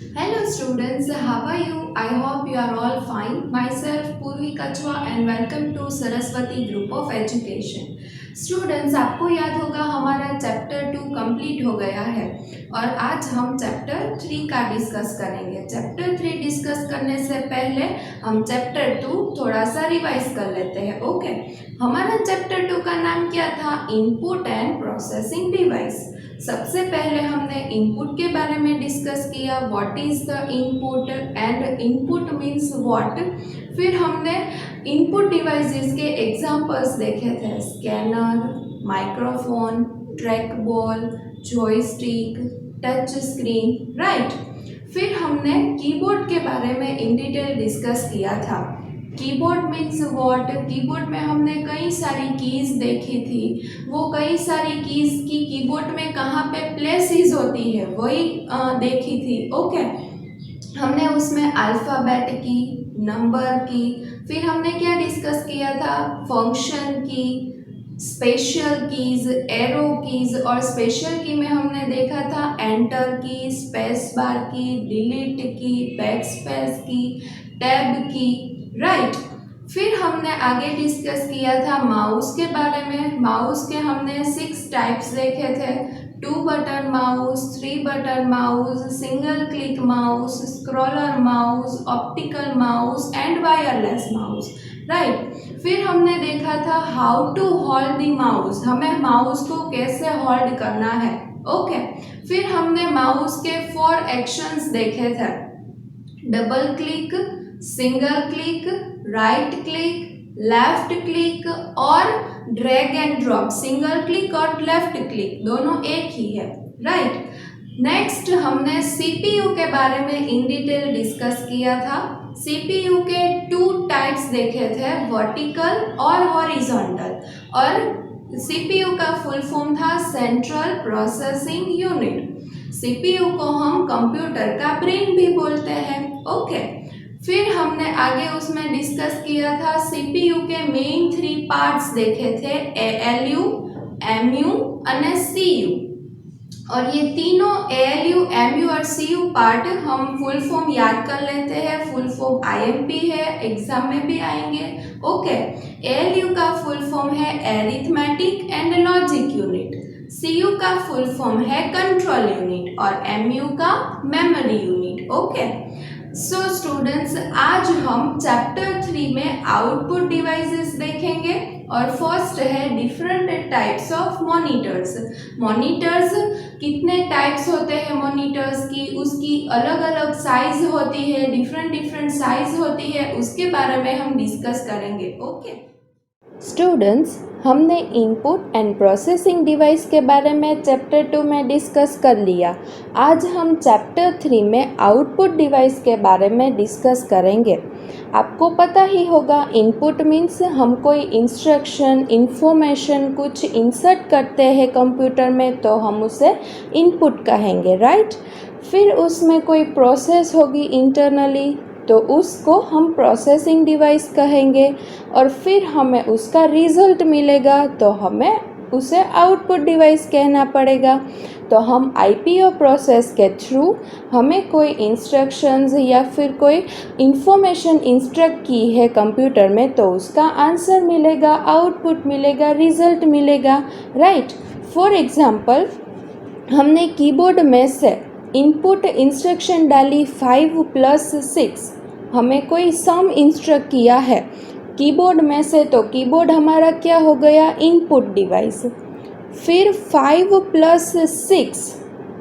Hello students, how are you? I hope you are all fine. Myself Purvi Kachwa and welcome to Saraswati Group of Education. Students आपको याद होगा हमारा chapter 2 complete हो गया है और आज हम चैप्टर 3 का डिस्कस करेंगे। चैप्टर 3 डिस्कस करने से पहले हम चैप्टर 2 थोड़ा सा रिवाइज कर लेते हैं। ओके, हमारा चैप्टर 2 का नाम क्या था? Input and processing device. सबसे पहले हमने इनपुट के बारे में डिस्कस किया, what is the input and input means what. फिर हमने इनपुट डिवाइसेस के एग्जांपल्स देखे थे, scanner, microphone, track ball, joystick, touch screen, right. फिर हमने कीबोर्ड के बारे में इन डिटेल डिस्कस किया था। Keyboard means what. कीबोर्ड में हमने कई सारी कीज देखी थी, वो कई सारी कीज की कीबोर्ड में कहाँ पे प्लेसेस होती है वही देखी थी। ओके, हमने उसमें अल्फ़ाबेट की, नंबर की, फिर हमने क्या डिस्कस किया था? फंक्शन की, स्पेशल कीज, एरो कीज, और स्पेशल की में हमने देखा था एंटर की, स्पेस बार की, डिलीट की, बैक स्पेस की, टैब की, राइट। फिर हमने आगे डिस्कस किया था माउस के बारे में। माउस के हमने 6 टाइप्स देखे थे, 2 button mouse, 3 button mouse, single click mouse, scroller mouse, optical mouse and wireless mouse, right. फिर हमने देखा था how to hold the mouse, हमें माउस को कैसे होल्ड करना है। ओके, फिर हमने माउस के 4 एक्शंस देखे थे, double click, single click, right click, left click और drag and drop. Single click और लेफ्ट क्लिक दोनों एक ही है, राइट। नेक्स्ट हमने सीपीयू के बारे में इन डिटेल डिस्कस किया था। सीपीयू के 2 टाइप्स देखे थे, वर्टिकल और हॉरिजॉन्टल, और सीपीयू का फुल फॉर्म था सेंट्रल प्रोसेसिंग यूनिट। सीपीयू को हम कंप्यूटर का ब्रेन भी बोलते हैं। ओके, फिर हमने आगे उसमें डिस्कस किया था सीपीयू के मेन 3 पार्ट्स देखे थे, एएलयू, एमयू और सीयू। और ये तीनों एएलयू, एमयू और सीयू पार्ट हम फुल फॉर्म याद कर लेते हैं। फुल फॉर्म आईएमपी है, एग्जाम में भी आएंगे। ओके, एएलयू का फुल फॉर्म है arithmetic and logic unit, CU का फुल फॉर्म है कंट्रोल यूनिट और एमयू का memory unit. Okay, so students, आज हम चैप्टर 3 में आउटपुट डिवाइसेस देखेंगे और फर्स्ट है different types of monitors. Monitors कितने टाइप्स होते हैं मॉनिटर्स की, उसकी अलग अलग साइज होती है, डिफरेंट साइज होती है, उसके बारे में हम डिस्कस करेंगे। ओके स्टूडेंट्स, हमने इनपुट एंड प्रोसेसिंग डिवाइस के बारे में चैप्टर 2 में डिस्कस कर लिया। आज हम चैप्टर 3 में आउटपुट डिवाइस के बारे में डिस्कस करेंगे। आपको पता ही होगा, इनपुट मीन्स हम कोई इंस्ट्रक्शन, इंफॉर्मेशन कुछ इंसर्ट करते हैं कंप्यूटर में तो हम उसे इनपुट कहेंगे, राइट। फिर उसमें कोई प्रोसेस होगी इंटरनली तो उसको हम प्रोसेसिंग डिवाइस कहेंगे, और फिर हमें उसका रिज़ल्ट मिलेगा तो हमें उसे आउटपुट डिवाइस कहना पड़ेगा। तो हम आईपीओ प्रोसेस के थ्रू हमें कोई इंस्ट्रक्शंस या फिर कोई इंफॉर्मेशन इंस्ट्रक्ट की है कंप्यूटर में तो उसका आंसर मिलेगा, आउटपुट मिलेगा, रिज़ल्ट मिलेगा, राइट। फॉर एग्ज़ाम्पल, हमने कीबोर्ड में से इनपुट इंस्ट्रक्शन डाली 5 + 6, हमें कोई सम इंस्ट्रक्ट किया है कीबोर्ड में से तो कीबोर्ड हमारा क्या हो गया? Input device. फिर 5 + 6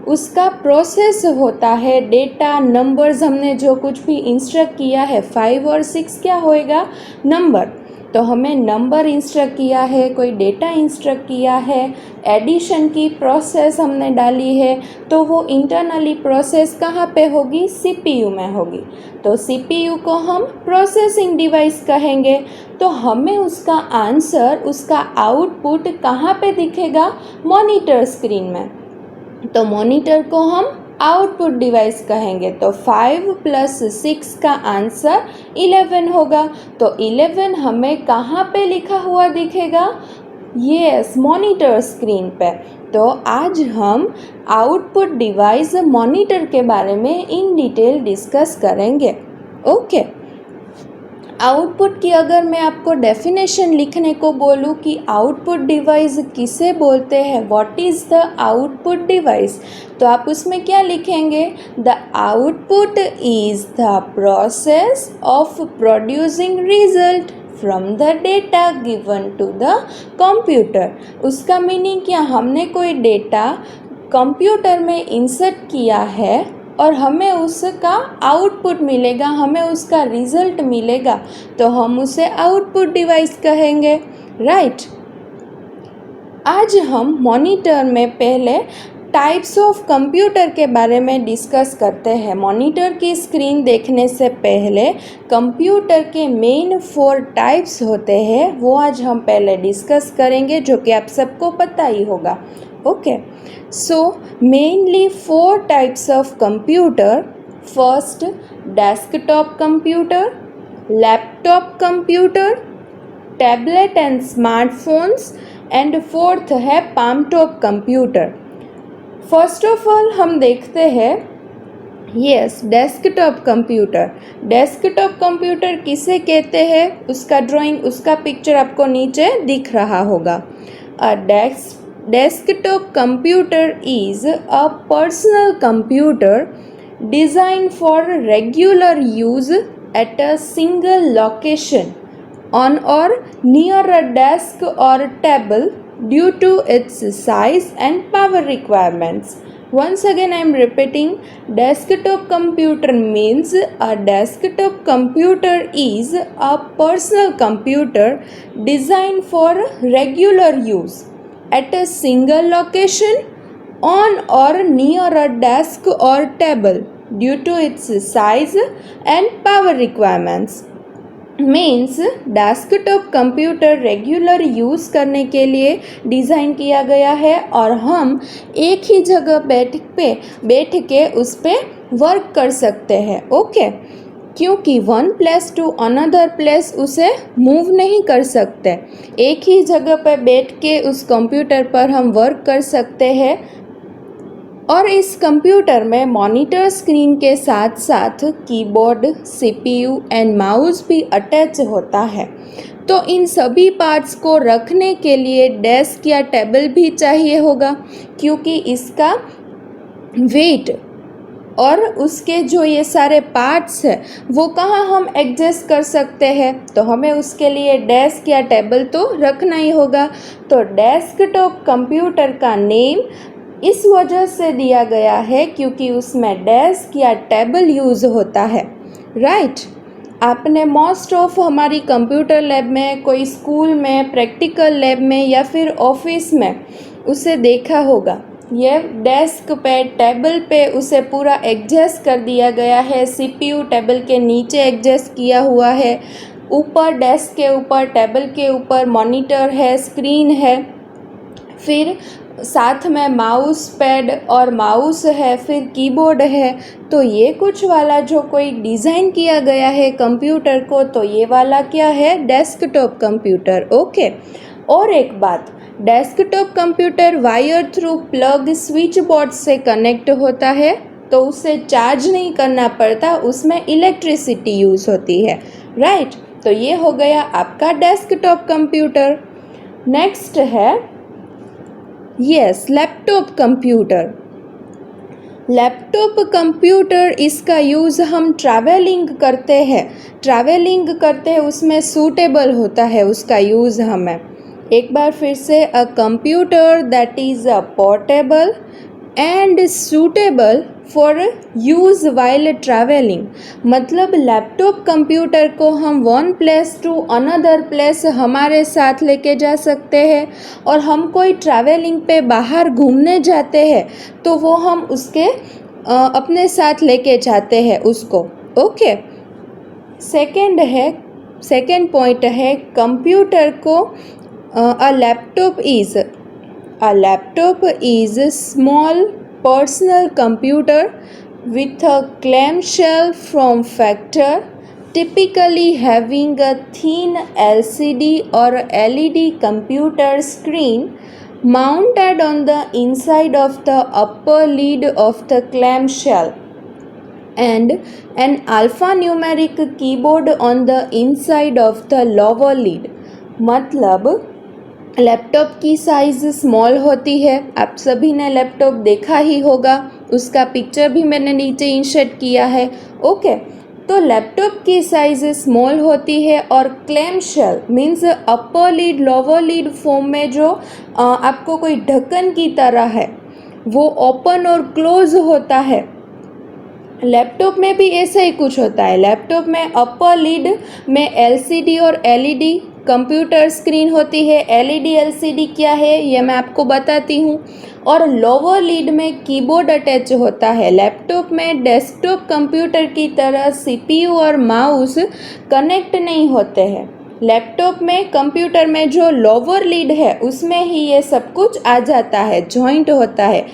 उसका प्रोसेस होता है, डेटा, नंबर्स, हमने जो कुछ भी इंस्ट्रक्ट किया है 5 और 6 क्या होएगा? नंबर। तो हमें नंबर इंस्ट्रक्ट किया है, कोई डेटा इंस्ट्रक्ट किया है, एडिशन की प्रोसेस हमने डाली है तो वो इंटरनली प्रोसेस कहाँ पे होगी? सीपीयू में होगी। तो सीपीयू को हम प्रोसेसिंग डिवाइस कहेंगे। तो हमें उसका आंसर, उसका आउटपुट कहाँ पे दिखेगा? मॉनिटर स्क्रीन में। तो मॉनिटर को हम आउटपुट डिवाइस कहेंगे। तो 5 + 6 का आंसर 11 होगा। तो 11 हमें कहाँ पे लिखा हुआ दिखेगा? यस, मॉनिटर स्क्रीन पे। तो आज हम आउटपुट डिवाइस मॉनिटर के बारे में इन डिटेल डिस्कस करेंगे। ओके, आउटपुट की अगर मैं आपको डेफिनेशन लिखने को बोलूँ कि आउटपुट डिवाइस किसे बोलते हैं, what is the output device, तो आप उसमें क्या लिखेंगे? The output is the process of producing result from the data given to the computer. उसका मीनिंग क्या? हमने कोई डेटा कंप्यूटर में इंसर्ट किया है और हमें उसका आउटपुट मिलेगा, हमें उसका रिजल्ट मिलेगा, तो हम उसे आउटपुट डिवाइस कहेंगे, राइट। आज हम मॉनिटर में पहले टाइप्स ऑफ कंप्यूटर के बारे में डिस्कस करते हैं। मॉनिटर की स्क्रीन देखने से पहले कंप्यूटर के मेन 4 टाइप्स होते हैं, वो आज हम पहले डिस्कस करेंगे, जो कि आप सबको पता ही होगा। Okay, so mainly 4 types of computer. First, desktop computer, laptop computer, tablet and smartphones, and fourth है palm top computer. First of all हम देखते हैं, yes, desktop computer. Desktop computer किसे कहते हैं? उसका ड्राइंग, उसका पिक्चर आपको नीचे दिख रहा होगा। अ desktop computer is a personal computer designed for regular use at a single location on or near a desk or table due to its size and power requirements. Once again I am repeating, desktop computer means a desktop computer is a personal computer designed for regular use at a single location on or near a desk or table due to its size and power requirements. Means desktop computer regular use करने के लिए design किया गया है और हम एक ही जगह बैठ के उस पर वर्क कर सकते हैं। ओके, क्योंकि one place to another place उसे मूव नहीं कर सकते, एक ही जगह पर बैठ के उस कंप्यूटर पर हम वर्क कर सकते हैं। और इस कंप्यूटर में मॉनिटर स्क्रीन के साथ साथ कीबोर्ड, सीपीयू एंड माउस भी अटैच होता है। तो इन सभी पार्ट्स को रखने के लिए डेस्क या टेबल भी चाहिए होगा, क्योंकि इसका वेट और उसके जो ये सारे पार्ट्स हैं वो कहाँ हम एडजस्ट कर सकते हैं, तो हमें उसके लिए डेस्क या टेबल तो रखना ही होगा। तो डेस्कटॉप कंप्यूटर का नेम इस वजह से दिया गया है क्योंकि उसमें डेस्क या टेबल यूज़ होता है, राइट। आपने मोस्ट ऑफ हमारी कंप्यूटर लैब में, कोई स्कूल में, प्रैक्टिकल लैब में या फिर ऑफिस में उसे देखा होगा। ये डेस्क पे, टेबल पे उसे पूरा एडजस्ट कर दिया गया है। सीपीयू टेबल के नीचे एडजस्ट किया हुआ है, ऊपर डेस्क के ऊपर, टेबल के ऊपर मॉनिटर है, स्क्रीन है, फिर साथ में माउस पैड और माउस है, फिर कीबोर्ड है। तो ये कुछ वाला जो कोई डिज़ाइन किया गया है कंप्यूटर को, तो ये वाला क्या है? Desktop computer. ओके, और एक बात, desktop computer wire through plug switch board से कनेक्ट होता है, तो उसे चार्ज नहीं करना पड़ता, उसमें इलेक्ट्रिसिटी यूज़ होती है, राइट। तो ये हो गया आपका डेस्कटॉप कंप्यूटर। नेक्स्ट है yes, laptop computer. Laptop computer, इसका यूज़ हम ट्रैवलिंग करते हैं उसमें सूटेबल होता है उसका यूज़ हमें। एक बार फिर से, a computer that is a portable and suitable for use while travelling. मतलब लैपटॉप कंप्यूटर को हम one place to another place हमारे साथ लेके जा सकते हैं, और हम कोई ट्रैवलिंग पे बाहर घूमने जाते हैं तो वो हम उसके अपने साथ लेके जाते हैं उसको। ओके, सेकेंड पॉइंट है कंप्यूटर को, a laptop is small personal computer with a clamshell form factor typically having a thin LCD or LED computer screen mounted on the inside of the upper lid of the clamshell and an alphanumeric keyboard on the inside of the lower lid. मतलब laptop की size small होती है, आप सभी ने laptop देखा ही होगा, उसका पिक्चर भी मैंने नीचे इंसर्ट किया है। ओके, तो लैपटॉप की साइज़ स्मॉल होती है और clam shell means upper lid lower lid form में जो आपको कोई ढक्कन की तरह है वो ओपन और क्लोज होता है। लैपटॉप में भी ऐसा ही कुछ होता है। लैपटॉप में अपर लीड में एलसीडी और एलईडी कंप्यूटर स्क्रीन होती है। एलईडी एलसीडी क्या है ये मैं आपको बताती हूँ। और लोअर लीड में कीबोर्ड अटैच होता है। लैपटॉप में डेस्कटॉप कंप्यूटर की तरह सीपीयू और माउस कनेक्ट नहीं होते हैं। लैपटॉप में कंप्यूटर में जो लोअर लीड है उसमें ही ये सब कुछ आ जाता है, जॉइंट होता है।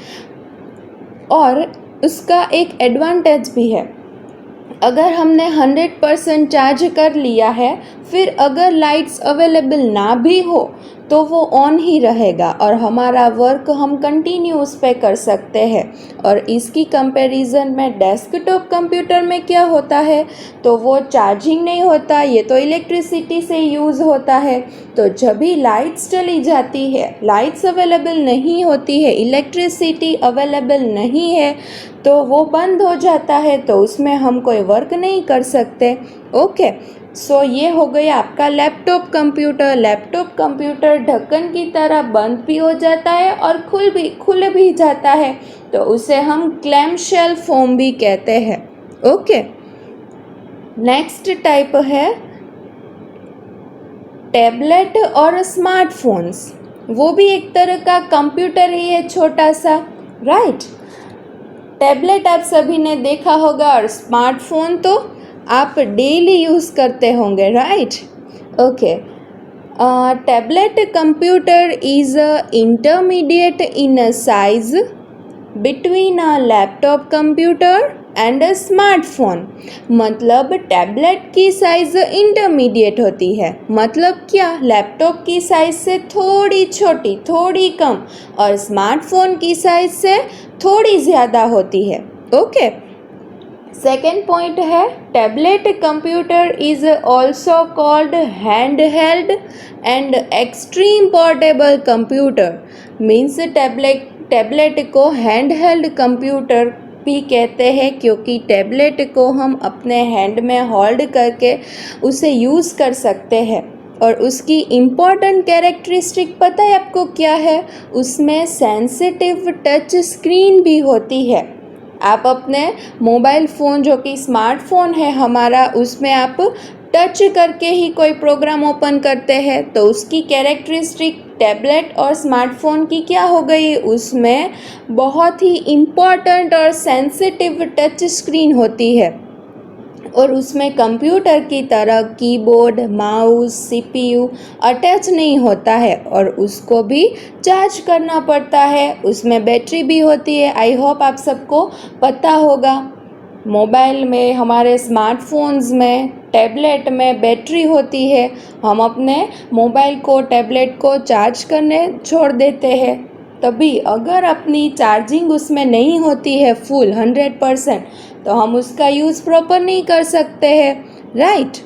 और उसका एक एडवांटेज भी है, अगर हमने 100% चार्ज कर लिया है फिर अगर लाइट्स अवेलेबल ना भी हो तो वो ऑन ही रहेगा और हमारा वर्क हम कंटिन्यू उस पर कर सकते हैं। और इसकी कंपैरिजन में डेस्कटॉप कंप्यूटर में क्या होता है तो वो चार्जिंग नहीं होता, ये तो इलेक्ट्रिसिटी से यूज़ होता है। तो जब भी लाइट्स चली जाती है, लाइट्स अवेलेबल नहीं होती है, इलेक्ट्रिसिटी अवेलेबल नहीं है तो वो बंद हो जाता है, तो उसमें हम कोई वर्क नहीं कर सकते। ओके, सो ये हो गया आपका लैपटॉप कंप्यूटर। लैपटॉप कंप्यूटर ढक्कन की तरह बंद भी हो जाता है और खुल भी जाता है, तो उसे हम क्लैमशेल फॉर्म भी कहते हैं। ओके, नेक्स्ट टाइप है टैबलेट और स्मार्टफोन्स। वो भी एक तरह का कंप्यूटर ही है, छोटा सा, राइट। टैबलेट आप सभी ने देखा होगा और स्मार्टफोन तो आप डेली यूज़ करते होंगे, right. Okay, tablet computer is intermediate in size between a laptop computer and a smartphone. मतलब टैबलेट की साइज़ इंटरमीडिएट होती है, मतलब क्या, लैपटॉप की साइज़ से थोड़ी छोटी, थोड़ी कम, और स्मार्टफोन की साइज़ से थोड़ी ज़्यादा होती है। ओके, सेकेंड पॉइंट है tablet computer is also called hand held and extreme portable computer. Means tablet को हैंड हेल्ड कंप्यूटर भी कहते हैं क्योंकि टैबलेट को हम अपने हैंड में होल्ड करके उसे यूज़ कर सकते हैं। और उसकी इम्पॉर्टेंट कैरेक्टरिस्टिक पता है आपको क्या है, उसमें सेंसिटिव टच स्क्रीन भी होती है। आप अपने मोबाइल फ़ोन जो कि स्मार्टफोन है हमारा, उसमें आप टच करके ही कोई प्रोग्राम ओपन करते हैं, तो उसकी कैरेक्टरिस्टिक टैबलेट और स्मार्टफोन की क्या हो गई, उसमें बहुत ही इम्पॉर्टेंट और सेंसिटिव टच स्क्रीन होती है और उसमें कंप्यूटर की तरह कीबोर्ड, माउस, सीपीयू अटैच नहीं होता है और उसको भी चार्ज करना पड़ता है। उसमें बैटरी भी होती है। आई होप आप सबको पता होगा, मोबाइल में, हमारे स्मार्टफोन्स में, टैबलेट में बैटरी होती है। हम अपने मोबाइल को, टैबलेट को चार्ज करने छोड़ देते हैं, तभी अगर अपनी चार्जिंग उसमें नहीं होती है फुल 100%, तो हम उसका यूज़ प्रॉपर नहीं कर सकते हैं, राइट।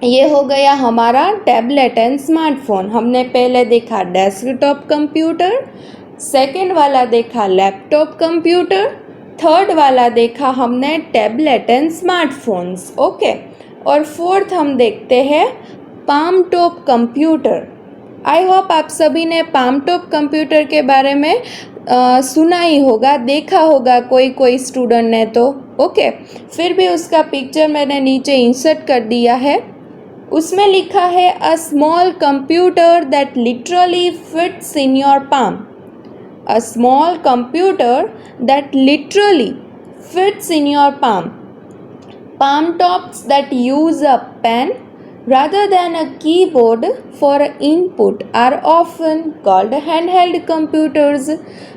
ये हो गया हमारा टैबलेट एंड स्मार्टफोन। हमने पहले देखा डेस्कटॉप कंप्यूटर, सेकंड वाला देखा लैपटॉप कंप्यूटर, थर्ड वाला देखा हमने टैबलेट एंड स्मार्टफोन्स। ओके, और फोर्थ हम देखते हैं palm top computer. I hope आप सभी ने पाम टॉप कंप्यूटर के बारे में सुना ही होगा, देखा होगा कोई स्टूडेंट ने तो। ओके, फिर भी उसका पिक्चर मैंने नीचे इंसर्ट कर दिया है। उसमें लिखा है a small computer that literally fits in your palm. A small computer that literally fits in your palm. Palm tops that use a pen rather than a keyboard for input are often called handheld computers.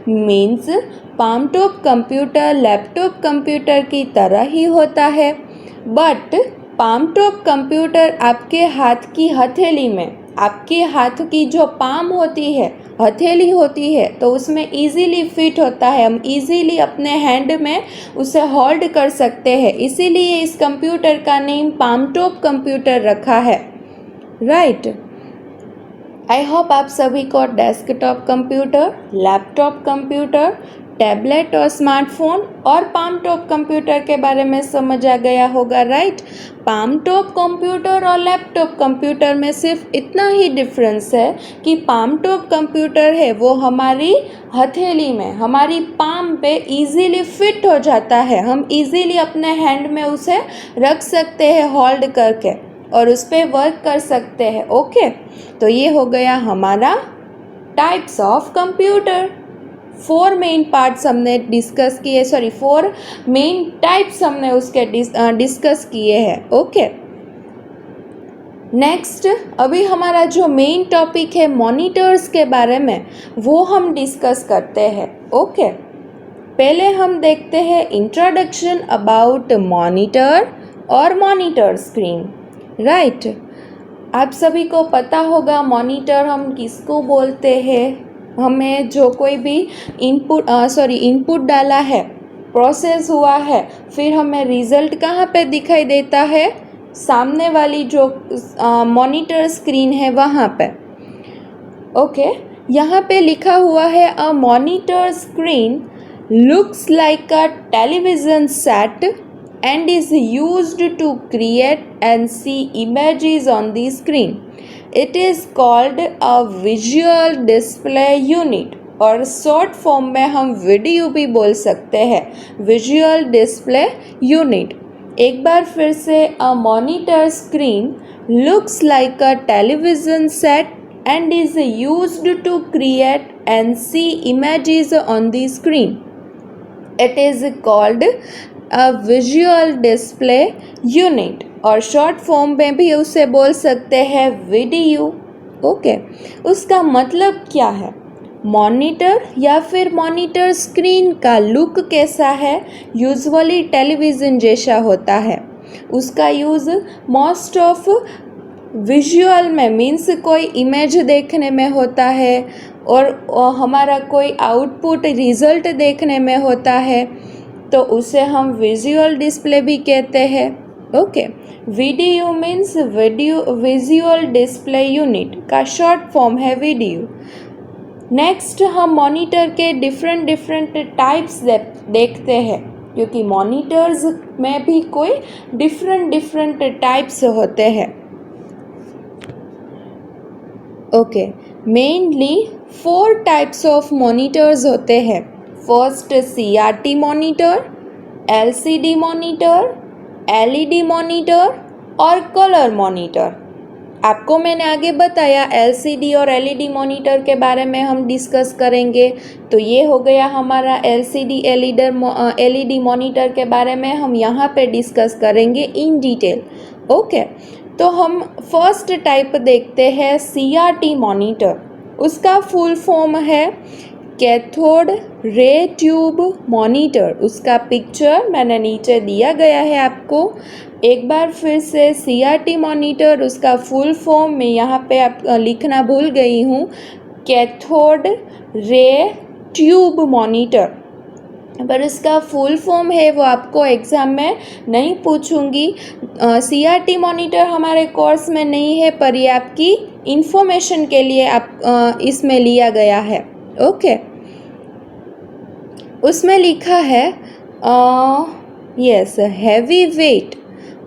Means palm top computer laptop computer की तरह ही होता है, but palm top computer आपके हाथ की हथेली में, आपके हाथ की जो पाम होती है, हथेली होती है, तो उसमें इजीली फिट होता है, हम इजीली अपने हैंड में उसे होल्ड कर सकते हैं, इसीलिए इस कंप्यूटर का नेम पाम टॉप कंप्यूटर रखा है, राइट। आई होप आप सभी को desktop computer, laptop computer, tablet और स्मार्टफोन और पाम टॉप कंप्यूटर के बारे में समझ आ गया होगा, राइट। पाम टॉप कंप्यूटर और लैपटॉप कंप्यूटर में सिर्फ इतना ही डिफरेंस है कि पाम टॉप कंप्यूटर है वो हमारी हथेली में, हमारी पाम पे इजीली फिट हो जाता है, हम इजीली अपने हैंड में उसे रख सकते हैं होल्ड करके और उस पर वर्क कर सकते हैं, ओके। तो ये हो गया हमारा types of computer. 4 main parts हमने डिस्कस किए, 4 मेन टाइप्स हमने उसके डिस्कस किए हैं, ओके। नेक्स्ट अभी हमारा जो मेन टॉपिक है मॉनिटर्स के बारे में, वो हम डिस्कस करते हैं, ओके। पहले हम देखते हैं इंट्रोडक्शन अबाउट मॉनिटर और मॉनिटर स्क्रीन, राइट। आप सभी को पता होगा मॉनिटर हम किसको बोलते हैं। हमें जो कोई भी इनपुट डाला है, प्रोसेस हुआ है, फिर हमें रिज़ल्ट कहाँ पे दिखाई देता है, सामने वाली जो मॉनिटर स्क्रीन है वहाँ पे, ओके। यहाँ पे लिखा हुआ है a monitor screen looks like a television set and is used to create and see images on the screen. It is called a visual display unit और शॉर्ट फॉर्म में हम वीडियो भी बोल सकते हैं, विजुअल डिस्प्ले यूनिट। एक बार फिर से, a monitor screen looks like a television set and is used to create and see images on the screen. It is called a visual display unit और शॉर्ट फॉर्म में भी उसे बोल सकते हैं वीडियो, ओके। उसका मतलब क्या है? मॉनिटर या फिर मॉनिटर स्क्रीन का लुक कैसा है? यूजुअली टेलीविज़न जैसा होता है। उसका यूज़ मोस्ट ऑफ विजुअल में मीन्स कोई इमेज देखने में होता है और हमारा कोई आउटपुट रिज़ल्ट देखने में होता है, तो उसे हम विजुअल डिस्प्ले भी कहते हैं, okay. Video means visual display unit का शॉर्ट फॉर्म है वीडियो। नेक्स्ट हम मॉनिटर के डिफरेंट टाइप्स देखते हैं, क्योंकि मॉनिटर्स में भी कोई डिफरेंट टाइप्स होते हैं, okay. Mainly 4 types of monitors होते हैं। First CRT monitor, LCD monitor, LED monitor और कलर मॉनिटर। आपको मैंने आगे बताया LCD और LED मॉनिटर के बारे में हम डिस्कस करेंगे, तो ये हो गया हमारा LCD LED मॉनिटर के बारे में हम यहाँ पे डिस्कस करेंगे इन डिटेल, ओके। तो हम फर्स्ट टाइप देखते हैं CRT मॉनिटर। उसका फुल फॉर्म है कैथोड रे ट्यूब मॉनिटर। उसका पिक्चर मैंने नीचे दिया गया है आपको। एक बार फिर से CRT मॉनिटर, उसका फुल फॉर्म मैं यहाँ पे आप लिखना भूल गई हूँ, कैथोड रे ट्यूब मॉनिटर। पर इसका फुल फॉर्म है वो आपको एग्ज़ाम में नहीं पूछूंगी। CRT मॉनिटर हमारे कोर्स में नहीं है, पर ये आपकी इंफॉर्मेशन के लिए आप इसमें लिया गया है, ओके। उसमें लिखा है यस हैवी वेट।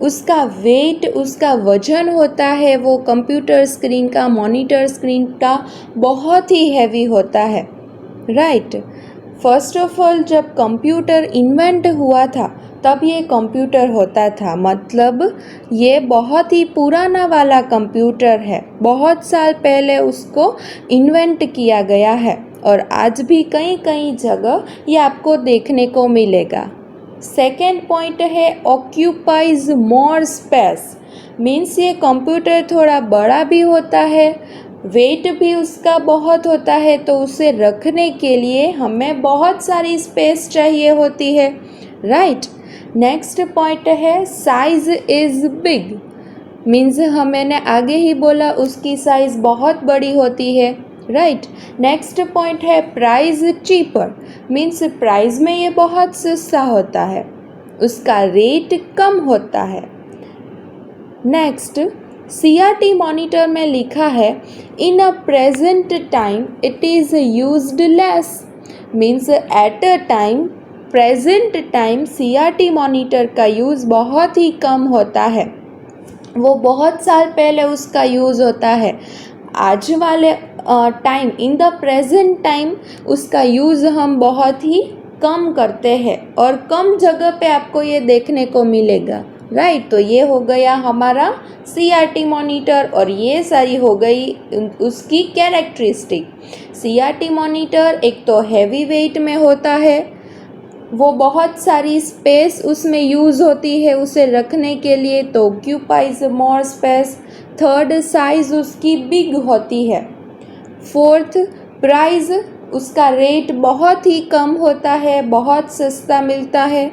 उसका वेट, उसका वजन होता है वो कंप्यूटर स्क्रीन का, मॉनिटर स्क्रीन का बहुत ही हैवी होता है, राइट। फर्स्ट ऑफ ऑल जब कंप्यूटर इन्वेंट हुआ था तब ये कंप्यूटर होता था, मतलब ये बहुत ही पुराना वाला कंप्यूटर है, बहुत साल पहले उसको इन्वेंट किया गया है और आज भी कई कई जगह ये आपको देखने को मिलेगा। सेकेंड पॉइंट है ऑक्यूपाइज मोर स्पेस, मीन्स ये कंप्यूटर थोड़ा बड़ा भी होता है, वेट भी उसका बहुत होता है, तो उसे रखने के लिए हमें बहुत सारी स्पेस चाहिए होती है, राइट। नेक्स्ट पॉइंट है साइज इज़ बिग, मीन्स मैंने आगे ही बोला उसकी साइज़ बहुत बड़ी होती है, राइट। नेक्स्ट पॉइंट है प्राइस चीपर, मीन्स प्राइस में ये बहुत सस्ता होता है, उसका रेट कम होता है। नेक्स्ट CRT मॉनिटर में लिखा है in a present time it is used less, means at a time present time CRT monitor का यूज़ बहुत ही कम होता है, वो बहुत साल पहले उसका यूज़ होता है। आज वाले time in the present time उसका यूज़ हम बहुत ही कम करते हैं और कम जगह पे आपको ये देखने को मिलेगा, राइट। तो ये हो गया हमारा CRT मॉनिटर और ये सारी हो गई उसकी कैरेक्टरिस्टिक। CRT मॉनिटर एक तो हैवी वेट में होता है, वो बहुत सारी स्पेस उसमें यूज़ होती है उसे रखने के लिए, तो occupies more space. Third, size उसकी बिग होती है। फोर्थ, प्राइस उसका रेट बहुत ही कम होता है, बहुत सस्ता मिलता है।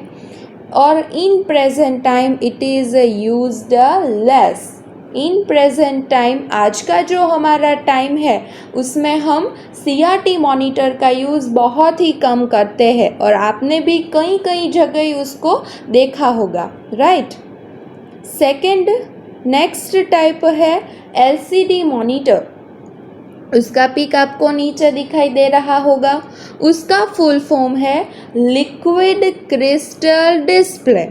और इन present time it is used less. In present time आज का जो हमारा टाइम है उसमें हम CRT मॉनिटर का यूज़ बहुत ही कम करते हैं और आपने भी कई कई जगह उसको देखा होगा, राइट। सेकंड, नेक्स्ट टाइप है LCD मॉनिटर, उसका पिक आपको नीचे दिखाई दे रहा होगा। उसका फुल फॉर्म है लिक्विड क्रिस्टल डिस्प्ले।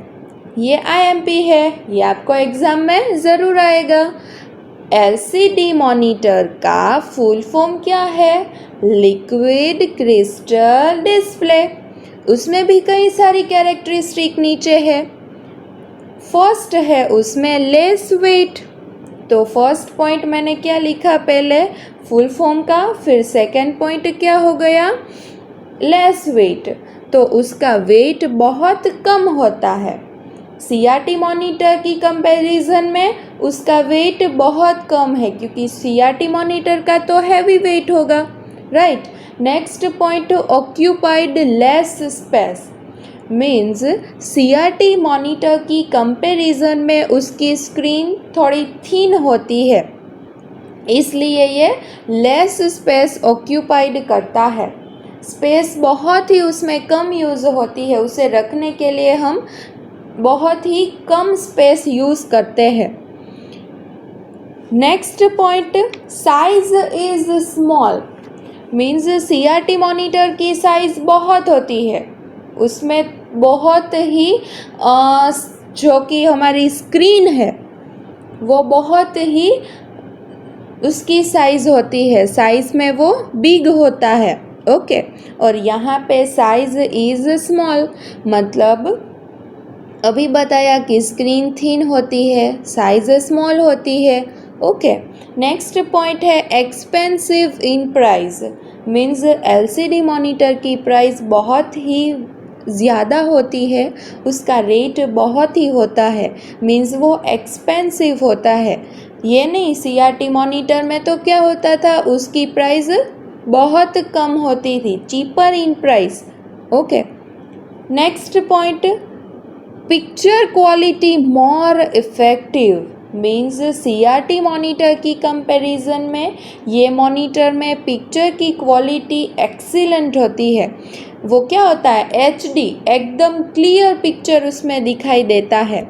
ये IMP है, ये आपको एग्ज़ाम में ज़रूर आएगा। LCD मॉनिटर का फुल फॉर्म क्या है? Liquid crystal display. उसमें भी कई सारी कैरेक्टरिस्टिक नीचे है। फर्स्ट है उसमें लेस वेट, तो फर्स्ट पॉइंट मैंने क्या लिखा पहले फुल फॉर्म का, फिर सेकंड पॉइंट क्या हो गया लेस वेट, तो उसका वेट बहुत कम होता है। CRT मॉनिटर की कंपैरिजन में उसका वेट बहुत कम है क्योंकि CRT मॉनिटर का तो हैवी वेट होगा, right. Next point, occupied less space, means CRT monitor की कंपैरिजन में उसकी स्क्रीन थोड़ी थिन होती है, इसलिए ये लेस स्पेस ऑक्यूपाइड करता है। स्पेस बहुत ही उसमें कम यूज़ होती है, उसे रखने के लिए हम बहुत ही कम स्पेस यूज़ करते हैं। Next point, size is small, means CRT monitor की साइज़ बहुत होती है, उसमें बहुत ही जो कि हमारी स्क्रीन है वो बहुत ही उसकी साइज़ होती है, साइज़ में वो बिग होता है, ओके। और यहाँ पे साइज़ इज़ स्मॉल मतलब अभी बताया कि स्क्रीन थिन होती है, साइज़ स्मॉल होती है, ओके। नेक्स्ट पॉइंट है expensive in price, means LCD monitor की प्राइस बहुत ही ज़्यादा होती है, उसका रेट बहुत ही होता है, मीन्स वो एक्सपेंसिव होता है। ये नहीं, CRT मॉनिटर में तो क्या होता था उसकी प्राइस बहुत कम होती थी, cheaper in price, okay. Next point, picture quality more effective, means CRT monitor की कंपैरिजन में ये मॉनिटर में पिक्चर की क्वालिटी एक्सीलेंट होती है। वो क्या होता है HD, एकदम क्लियर पिक्चर उसमें दिखाई देता है।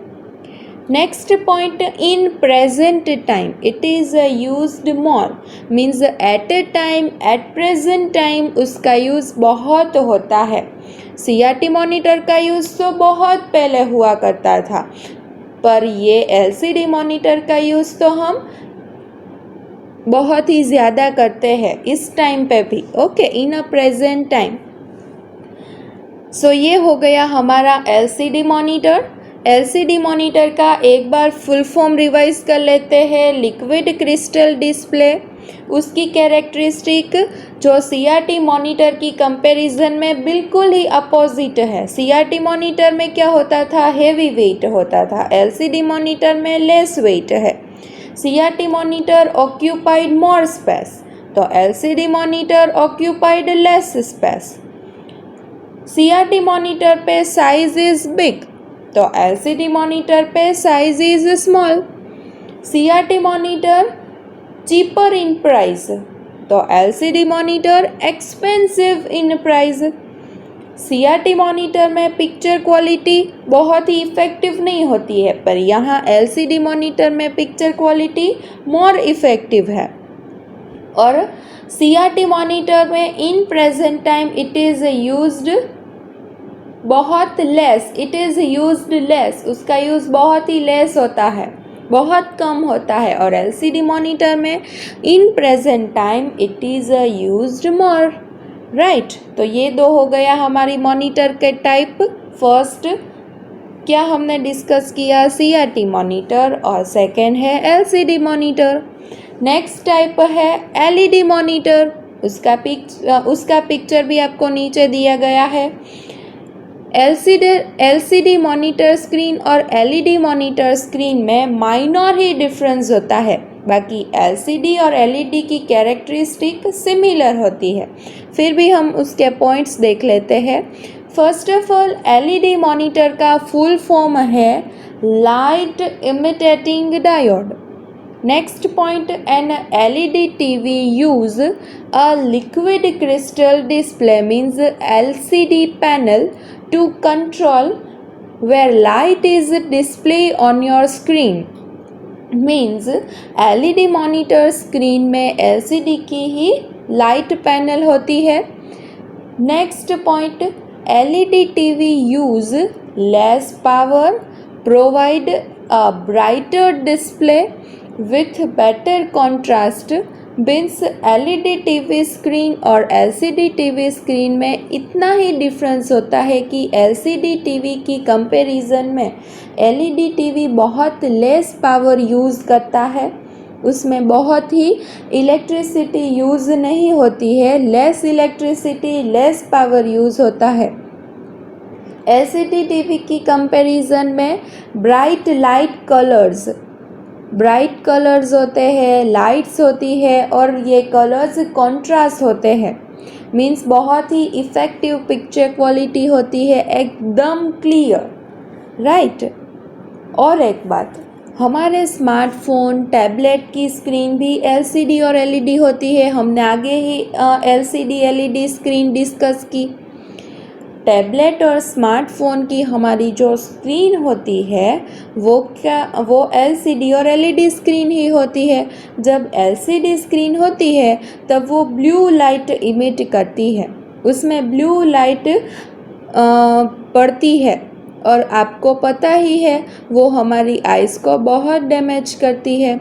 Next point, in present time it is used more, means at a time at present time उसका यूज़ बहुत होता है। CRT मॉनिटर का यूज़ तो बहुत पहले हुआ करता था, पर ये LCD मॉनिटर का यूज़ तो हम बहुत ही ज़्यादा करते हैं इस टाइम पे भी, okay, in a present time. So ये हो गया हमारा LCD मॉनिटर। LCD मॉनिटर का एक बार फुल फॉर्म रिवाइज कर लेते हैं, लिक्विड क्रिस्टल डिस्प्ले। उसकी कैरेक्टरिस्टिक जो CRT मॉनिटर की कंपैरिजन में बिल्कुल ही अपोजिट है। CRT मॉनिटर में क्या होता था, हेवी वेट होता था, LCD मॉनिटर में लेस वेट है। CRT monitor occupied more space, तो LCD monitor occupied less space. CRT monitor पे साइज इज़ बिग, तो LCD मॉनिटर पे size is small. CRT monitor cheaper in price, तो LCD monitor expensive in price. CRT monitor में picture quality बहुत ही effective नहीं होती है, पर यहाँ LCD मॉनिटर में पिक्चर क्वालिटी मोर इफ़ेक्टिव है। और CRT मॉनिटर में in present time it is used बहुत less, it is used less, उसका यूज़ बहुत ही लेस होता है, बहुत कम होता है। और LCD मॉनिटर में in present time it is used more, right. तो ये दो हो गया हमारी मॉनिटर के टाइप। फर्स्ट क्या हमने डिस्कस किया, CRT मॉनिटर, और सेकेंड है LCD मॉनिटर। नेक्स्ट टाइप है LED मॉनिटर, उसका पिक्चर भी आपको नीचे दिया गया है। LCD मॉनिटर स्क्रीन और LED मॉनिटर स्क्रीन में माइनर ही डिफरेंस होता है, बाकी LCD और LED की कैरेक्टरिस्टिक सिमिलर होती है। फिर भी हम उसके पॉइंट्स देख लेते हैं। First of all, LED monitor का फुल फॉर्म है light emitting diode. Next point, an LED TV use a liquid crystal display, means LCD panel, to control where light is displayed on your screen. Means LED monitor screen में LCD की ही light panel होती है। Next point, LED TV use less power, provide a brighter display with better contrast। Beans LED TV screen और LCD TV screen में इतना ही difference होता है कि LCD TV की कंपैरिजन में LED TV बहुत लेस पावर यूज़ करता है, उसमें बहुत ही इलेक्ट्रिसिटी यूज़ नहीं होती है, less electricity less power use होता है। LCD TV की कंपैरिजन में ब्राइट कलर्स होते हैं, लाइट्स होती है, और ये कलर्स कॉन्ट्रास्ट होते हैं। मीन्स बहुत ही इफ़ेक्टिव पिक्चर क्वालिटी होती है, एकदम क्लियर, राइट। और एक बात, हमारे स्मार्टफोन टैबलेट की स्क्रीन भी LCD और LED होती है। हमने आगे ही LCD LED स्क्रीन डिस्कस की। टैबलेट और स्मार्टफोन की हमारी जो स्क्रीन होती है वो LCD और LED स्क्रीन ही होती है। जब LCD स्क्रीन होती है तब वो ब्लू लाइट इमिट करती है, उसमें ब्लू लाइट पड़ती है, और आपको पता ही है वो हमारी आइज़ को बहुत डैमेज करती है।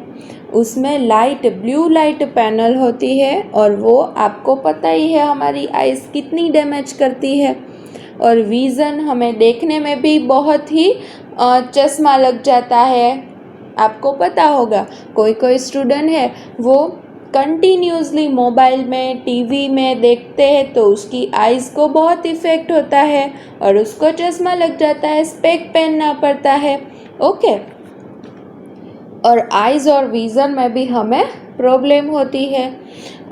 उसमें ब्लू लाइट पैनल होती है, और वो आपको पता ही है हमारी आइज़ कितनी डैमेज करती है, और विज़न हमें देखने में भी बहुत ही चश्मा लग जाता है। आपको पता होगा कोई स्टूडेंट है वो कंटिन्यूसली मोबाइल में टीवी में देखते हैं तो उसकी आइज़ को बहुत इफ़ेक्ट होता है और उसको चश्मा लग जाता है, स्पेक पहनना पड़ता है। ओके, और आइज़ और विज़न में भी हमें प्रॉब्लम होती है।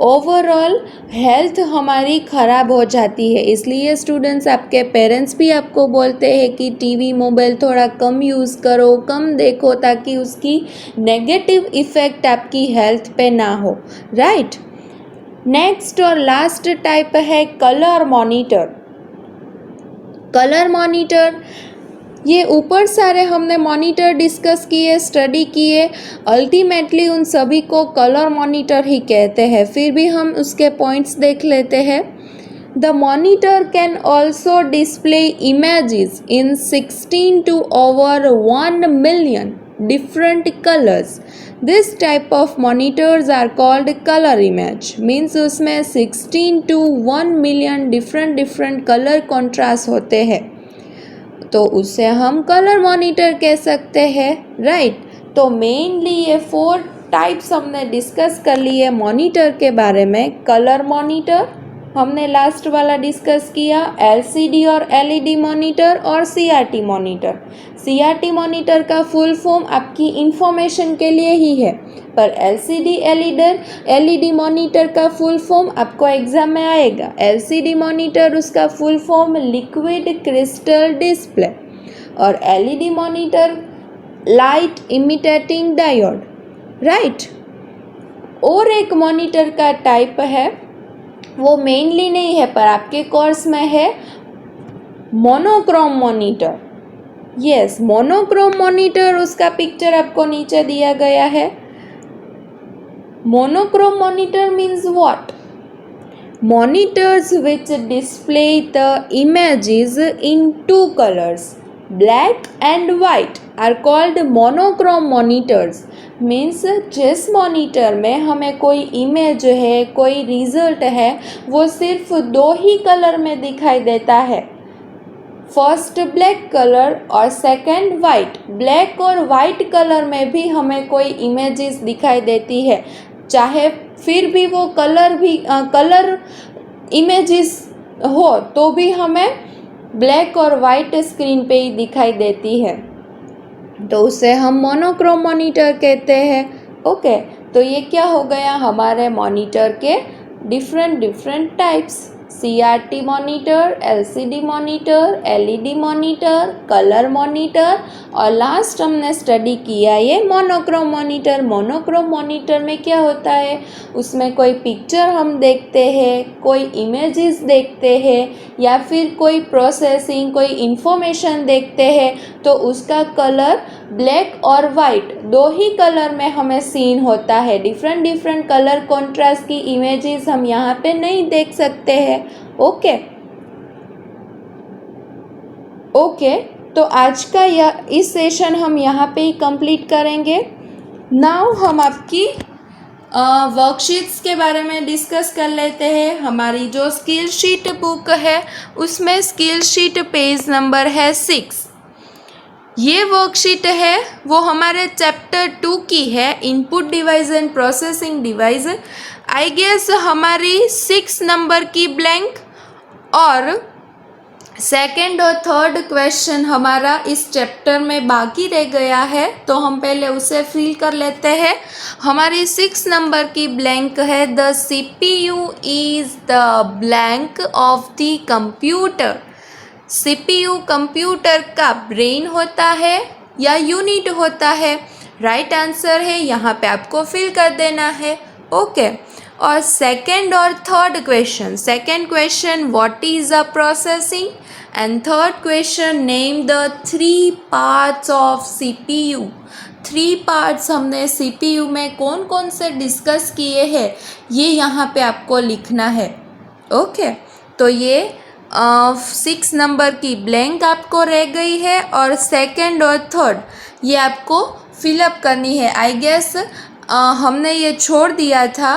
ओवरऑल हेल्थ हमारी ख़राब हो जाती है, इसलिए स्टूडेंट्स आपके पेरेंट्स भी आपको बोलते हैं कि टीवी मोबाइल थोड़ा कम यूज़ करो, कम देखो, ताकि उसकी नेगेटिव इफ़ेक्ट आपकी हेल्थ पे ना हो, राइट। नेक्स्ट और लास्ट टाइप है कलर मॉनिटर। कलर मॉनिटर, ये ऊपर सारे हमने मॉनिटर डिस्कस किए, स्टडी किए, अल्टीमेटली उन सभी को कलर मॉनिटर ही कहते हैं। फिर भी हम उसके पॉइंट्स देख लेते हैं। The monitor can also display images in 16 to over 1 million different colors. This type of monitors are called color image. Means उसमें 16 to 1 million different color contrast होते हैं, तो उससे हम कलर मॉनिटर कह सकते हैं, राइट। तो मेनली ये 4 टाइप्स हमने डिस्कस कर लिए मॉनिटर के बारे में। कलर मॉनिटर हमने लास्ट वाला डिस्कस किया, LCD और LED मॉनिटर और CRT मॉनिटर। CRT मॉनिटर का फुल फॉर्म आपकी इंफॉर्मेशन के लिए ही है, पर LCD LED मॉनिटर का फुल फॉर्म आपको एग्जाम में आएगा। LCD मॉनिटर उसका full form liquid crystal display, और LED monitor light emitting diode, right. और एक मॉनिटर का टाइप है, वो मेनली नहीं है पर आपके कोर्स में है, monochrome monitor. Yes, monochrome monitor, उसका पिक्चर आपको नीचे दिया गया है। Monochrome monitor means what? Monitors which display the images in two colors, black and white, are called monochrome monitors. Means जिस मॉनिटर में हमें कोई इमेज है, कोई रिजल्ट है, वो सिर्फ दो ही कलर में दिखाई देता है, फर्स्ट ब्लैक कलर और सेकंड वाइट। ब्लैक और वाइट कलर में भी हमें कोई इमेजेस दिखाई देती है, चाहे फिर भी वो कलर इमेजेस हो तो भी हमें ब्लैक और वाइट स्क्रीन पे ही दिखाई देती है, तो उसे हम मोनोक्रोम मॉनिटर कहते हैं। ओके, तो ये क्या हो गया, हमारे मॉनिटर के different types, CRT monitor, LCD monitor, LED monitor, colour monitor, और लास्ट हमने स्टडी किया ये मोनोक्रोम मॉनिटर। मोनोक्रोम मॉनिटर में क्या होता है, उसमें कोई पिक्चर हम देखते हैं, कोई इमेजेस देखते हैं, या फिर कोई प्रोसेसिंग, कोई इंफॉर्मेशन देखते हैं, तो उसका कलर ब्लैक और वाइट दो ही कलर में हमें सीन होता है। डिफरेंट कलर कॉन्ट्रास्ट की इमेजेस हम यहाँ पे नहीं देख सकते हैं। ओके, तो आज का इस सेशन हम यहाँ पे ही कंप्लीट करेंगे। नाउ हम आपकी वर्कशीट्स के बारे में डिस्कस कर लेते हैं। हमारी जो स्किल शीट बुक है उसमें स्किल शीट पेज नंबर है 6। ये वर्कशीट है वो हमारे चैप्टर 2 की है, input device and processing device. I guess हमारी 6 नंबर की ब्लैंक और सेकंड और थर्ड क्वेश्चन हमारा इस चैप्टर में बाकी रह गया है, तो हम पहले उसे फिल कर लेते हैं। हमारी 6 नंबर की ब्लैंक है, the CPU is the blank of the computer. CPU computer का ब्रेन होता है या यूनिट होता है? राइट आंसर है, यहाँ पे आपको फिल कर देना है। ओके, और सेकंड और third question, second question what is a processing, and third question name the 3 parts of CPU। 3 parts हमने CPU में कौन कौन से डिस्कस किए हैं, ये यहाँ पे आपको लिखना है। ओके, तो ये 6 नंबर की ब्लैंक आपको रह गई है, और सेकंड और थर्ड ये आपको फिलअप करनी है। आई गेस हमने ये छोड़ दिया था,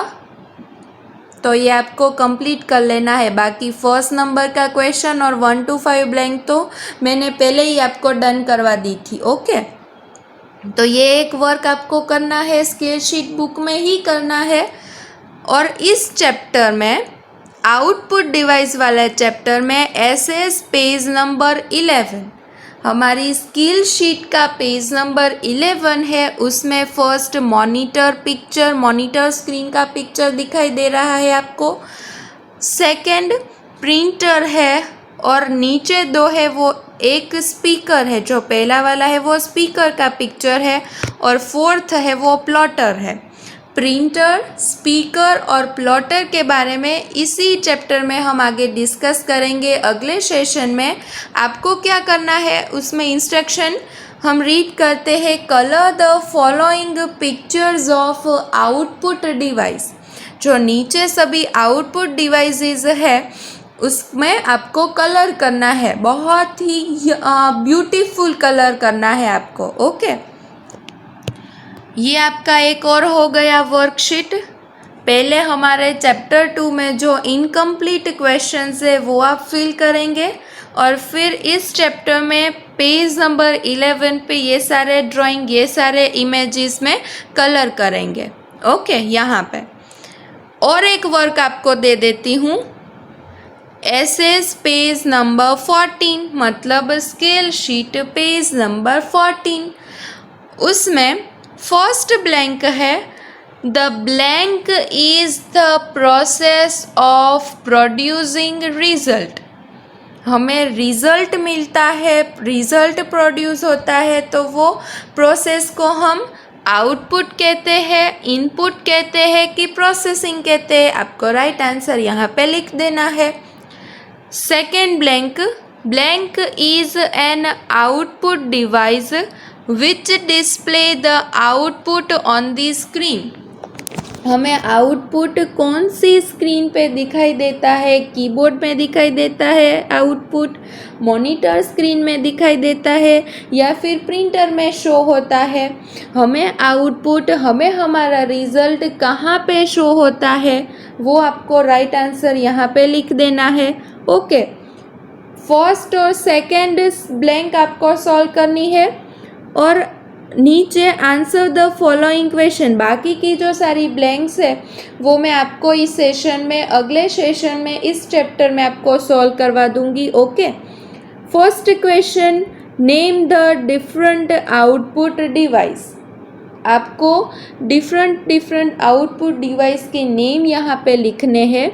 तो ये आपको कंप्लीट कर लेना है। बाकी फर्स्ट नंबर का क्वेश्चन और 1 to 5 ब्लैंक तो मैंने पहले ही आपको डन करवा दी थी। ओके, तो ये एक वर्क आपको करना है, स्किल शीट बुक में ही करना है। और इस चैप्टर में, आउटपुट डिवाइस वाले चैप्टर में, SS पेज नंबर 11, हमारी स्किल शीट का पेज नंबर 11 है, उसमें first monitor picture, monitor screen का पिक्चर दिखाई दे रहा है आपको। सेकंड प्रिंटर है, और नीचे 2 है वो एक स्पीकर है, जो पहला वाला है वो स्पीकर का पिक्चर है, और फोर्थ है वो प्लॉटर है। प्रिंटर, स्पीकर और प्लॉटर के बारे में इसी चैप्टर में हम आगे डिस्कस करेंगे अगले सेशन में। आपको क्या करना है, उसमें इंस्ट्रक्शन हम रीड करते हैं। Colour the following pictures of output device. जो नीचे सभी आउटपुट डिवाइसेस है उसमें आपको कलर करना है, बहुत ही ब्यूटीफुल कलर करना है आपको। ओके, ये आपका एक और हो गया वर्कशीट। पहले हमारे चैप्टर 2 में जो इनकम्प्लीट क्वेश्चंस है वो आप फिल करेंगे, और फिर इस चैप्टर में पेज नंबर 11 पे ये सारे ड्राइंग, ये सारे इमेजेस में कलर करेंगे। ओके, यहाँ पे और एक वर्क आपको दे देती हूँ, SS पेज नंबर 14, मतलब स्केल शीट पेज नंबर 14। उसमें फर्स्ट ब्लैंक है, the blank is the process of producing result. हमें रिज़ल्ट मिलता है, रिज़ल्ट प्रोड्यूस होता है, तो वो प्रोसेस को हम आउटपुट कहते हैं, इनपुट कहते हैं कि प्रोसेसिंग कहते हैं। आपको राइट आंसर यहाँ पे लिख देना है। Second blank is an output device which display the output on the screen. हमें आउटपुट कौन सी स्क्रीन पे दिखाई देता है? कीबोर्ड में दिखाई देता है आउटपुट, मॉनिटर स्क्रीन में दिखाई देता है, या फिर प्रिंटर में शो होता है। हमें आउटपुट, हमें हमारा रिजल्ट कहाँ पे शो होता है, वो आपको राइट आंसर यहाँ पे लिख देना है। ओके, फर्स्ट और सेकेंड ब्लैंक आपको सॉल्व करनी है, और नीचे आंसर द फॉलोइंग क्वेश्चन, बाकी की जो सारी ब्लैंक्स है वो मैं आपको इस सेशन में, अगले सेशन में, इस चैप्टर में आपको सॉल्व करवा दूंगी। Okay, first question, name the different output device. आपको डिफरेंट आउटपुट डिवाइस के नेम यहाँ पे लिखने हैं।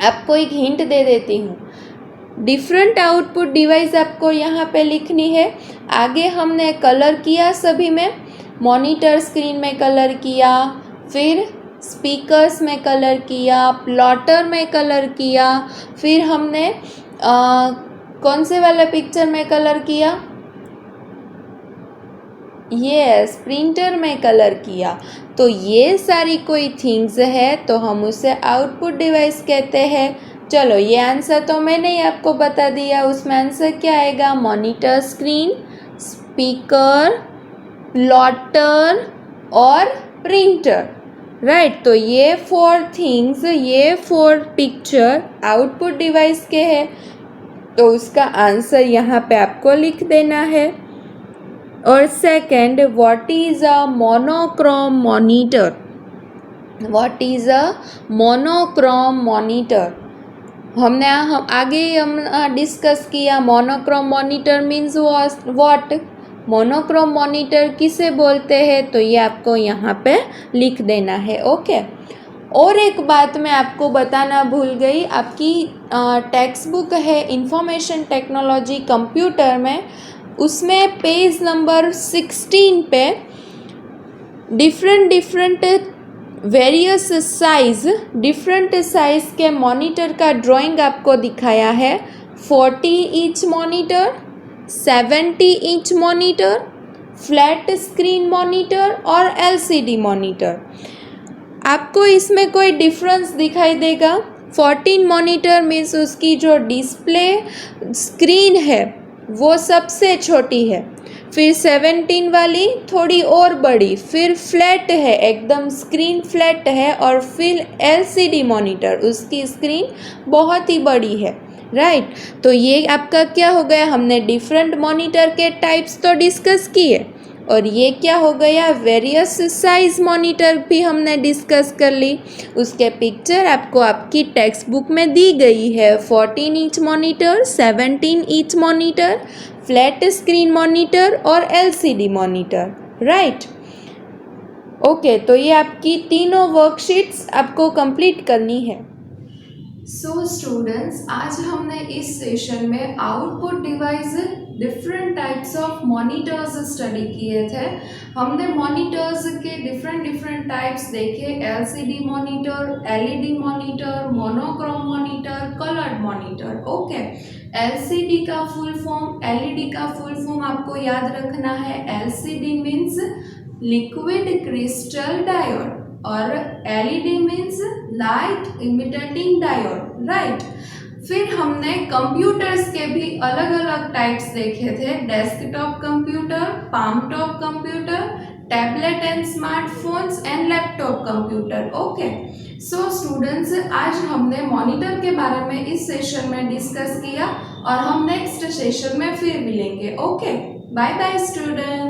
आपको एक हिंट दे देती हूँ, डिफरेंट आउटपुट डिवाइस आपको यहाँ पे लिखनी है। आगे हमने कलर किया सभी में, मॉनिटर स्क्रीन में कलर किया, फिर स्पीकर्स में कलर किया, प्लॉटर में कलर किया, फिर हमने कौन से वाला पिक्चर में कलर किया? यस, प्रिंटर में कलर किया। तो ये सारी कोई थिंग्स है तो हम उसे आउटपुट डिवाइस कहते हैं। चलो, ये आंसर तो मैंने ही आपको बता दिया। उसमें आंसर क्या आएगा? मॉनिटर स्क्रीन, स्पीकर, प्लॉटर और प्रिंटर। राइट, तो ये 4 थिंग्स, ये 4 पिक्चर आउटपुट डिवाइस के हैं, तो उसका आंसर यहाँ पे आपको लिख देना है। और second, what is a monochrome monitor? What is a monochrome monitor? हम आगे डिस्कस किया, monochrome monitor means what, monochrome monitor किसे बोलते हैं, तो ये आपको यहाँ पे लिख देना है। ओके, और एक बात मैं आपको बताना भूल गई, आपकी टेक्स्ट बुक है इंफॉर्मेशन टेक्नोलॉजी कंप्यूटर में, उसमें पेज नंबर 16 पे different various size, different size के मॉनिटर का ड्राइंग आपको दिखाया है। 40 inch monitor, 70 inch monitor, flat screen monitor और एलसीडी मॉनिटर। आपको इसमें कोई डिफरेंस दिखाई देगा? 14 मॉनिटर मीन्स उसकी जो डिस्प्ले स्क्रीन है वो सबसे छोटी है, फिर 17 वाली थोड़ी और बड़ी, फिर फ्लैट है, एकदम स्क्रीन फ्लैट है, और फिर एलसीडी मॉनिटर, उसकी स्क्रीन बहुत ही बड़ी है। राइट, तो ये आपका क्या हो गया? हमने डिफरेंट मॉनिटर के टाइप्स तो डिस्कस किए, और ये क्या हो गया? वेरियस साइज मॉनिटर भी हमने डिस्कस कर ली। उसके पिक्चर आपको आपकी टेक्स्ट बुक में दी गई है। 14 inch monitor, 17 inch monitor, flat screen monitor और एलसीडी मॉनिटर। राइट, ओके, तो ये आपकी तीनों वर्कशीट्स आपको कंप्लीट करनी है। सो स्टूडेंट्स, आज हमने इस सेशन में output device, different types of monitors study किए थे। हमने मॉनिटर्स के डिफरेंट टाइप्स देखे, LCD monitor, LED monitor, monochrome monitor, coloured monitor. Okay, LCD का फुल फॉर्म, एलईडी का फुल फॉर्म आपको याद रखना है। LCD means liquid crystal diode और LED means light emitting diode. Right, फिर हमने कंप्यूटर्स के भी अलग अलग टाइप्स देखे थे, desktop computer, palm top computer, tablet and smartphones and laptop computer. Okay, so students, आज हमने मॉनिटर के बारे में इस सेशन में डिस्कस किया, और हम नेक्स्ट सेशन में फिर मिलेंगे। Okay, bye bye students.